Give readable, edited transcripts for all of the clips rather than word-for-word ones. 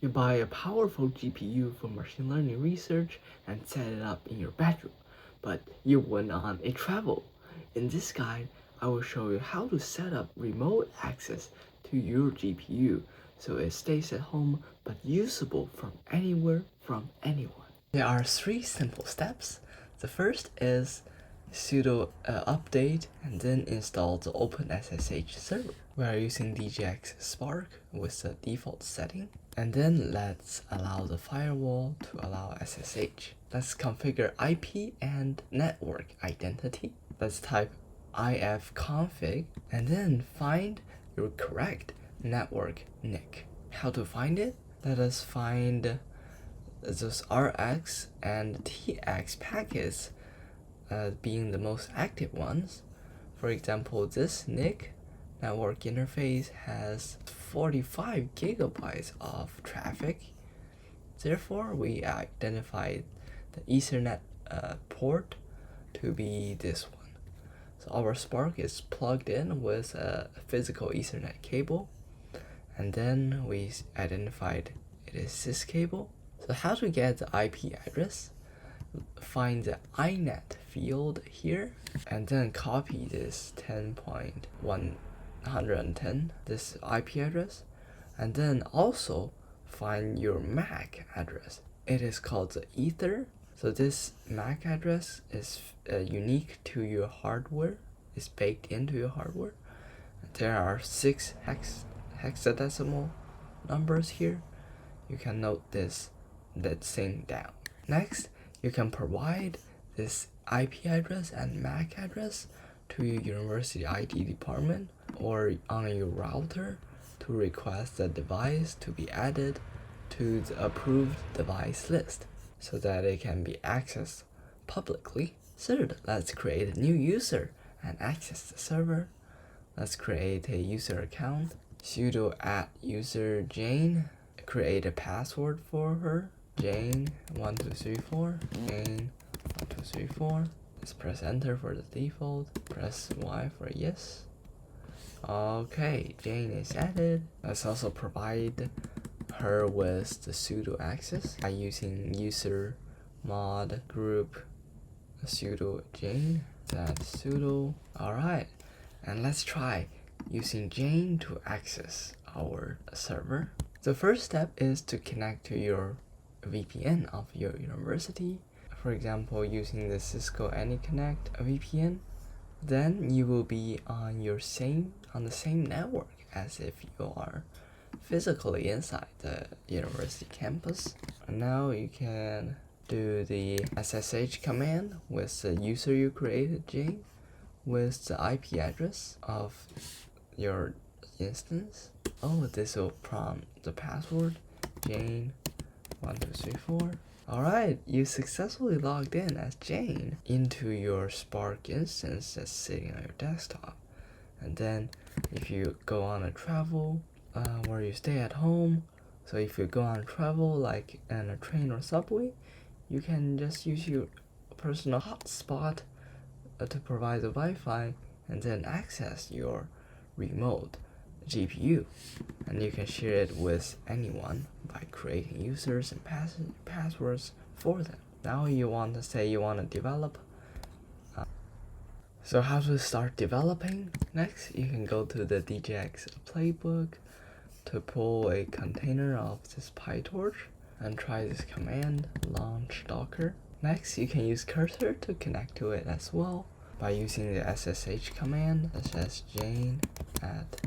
You buy a powerful GPU for machine learning research and set it up in your bedroom, but you went on a travel. In this guide, I will show you how to set up remote access to your GPU so it stays at home but usable from anywhere from anyone. There are 3 simple steps. The first is sudo update and then install the OpenSSH server. We are using DGX Spark with the default setting. And then let's allow the firewall to allow SSH. Let's configure IP and network identity. Let's type ifconfig and then find your correct network NIC. How to find it? Let us find those RX and TX packets being the most active ones. For example, this NIC network interface has 45 gigabytes of traffic. Therefore, we identified the Ethernet port to be this one. So our Spark is plugged in with a physical Ethernet cable, and then we identified it is this cable. So how to get the IP address? Find the inet field here, and then copy this 10.110, this IP address, and then also find your MAC address. It is called the Ether. So this MAC address is unique to your hardware. It's baked into your hardware. There are 6 hexadecimal numbers here. You can note that thing down. Next, you can provide this IP address and MAC address to your university IT department or on your router to request the device to be added to the approved device list so that it can be accessed publicly. Third, let's create a new user and access the server. Let's create a user account. Sudo @user Jane. Create a password for her. Jane1234. Jane1234. Let's press enter for the default. Press Y for yes. Okay, Jane is added. Let's also provide her with the sudo access by using user mod group sudo Jane. That's sudo. Alright, and let's try using Jane to access our server. The first step is to connect to your VPN of your university. For example, using the Cisco AnyConnect VPN, then you will be on the same network as if you are physically inside the university campus. And now you can do the SSH command with the user you created, Jane, with the IP address of your instance. Oh, this will prompt the password, Jane1234. Alright, you successfully logged in as Jane into your Spark instance that's sitting on your desktop. And then if you go on a travel where you stay at home, so if you go on travel like in a train or subway, you can just use your personal hotspot to provide the Wi-Fi and then access your remote GPU, and you can share it with anyone by creating users and passwords for them. Now you want to say you want to develop. So how to start developing? Next, you can go to the DGX playbook to pull a container of this PyTorch and try this command, launch Docker. Next, you can use cursor to connect to it as well by using the SSH command, such as Jane at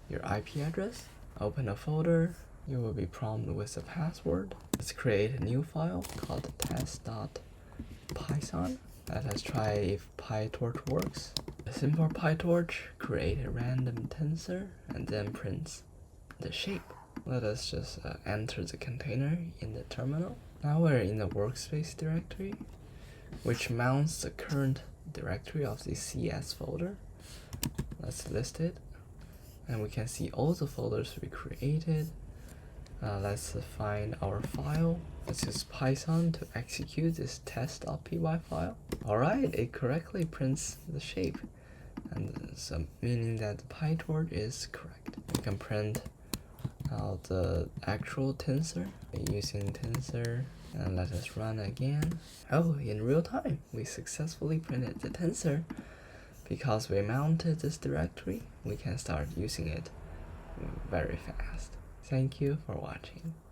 your IP address. Open a folder. You will be prompted with a password. Let's create a new file called test.python. Let us try if PyTorch works. Import PyTorch, create a random tensor, and then print the shape. Let us just enter the container in the terminal. Now we're in the workspace directory, which mounts the current directory of the CS folder. Let's list it, and we can see all the folders we created. Let's find our file. Let's use Python to execute this test.py file. Alright, it correctly prints the shape, and so meaning that the PyTorch is correct. We can print Now the actual tensor, using tensor, and let us run again. Oh, in real time, we successfully printed the tensor. Because we mounted this directory, we can start using it very fast. Thank you for watching.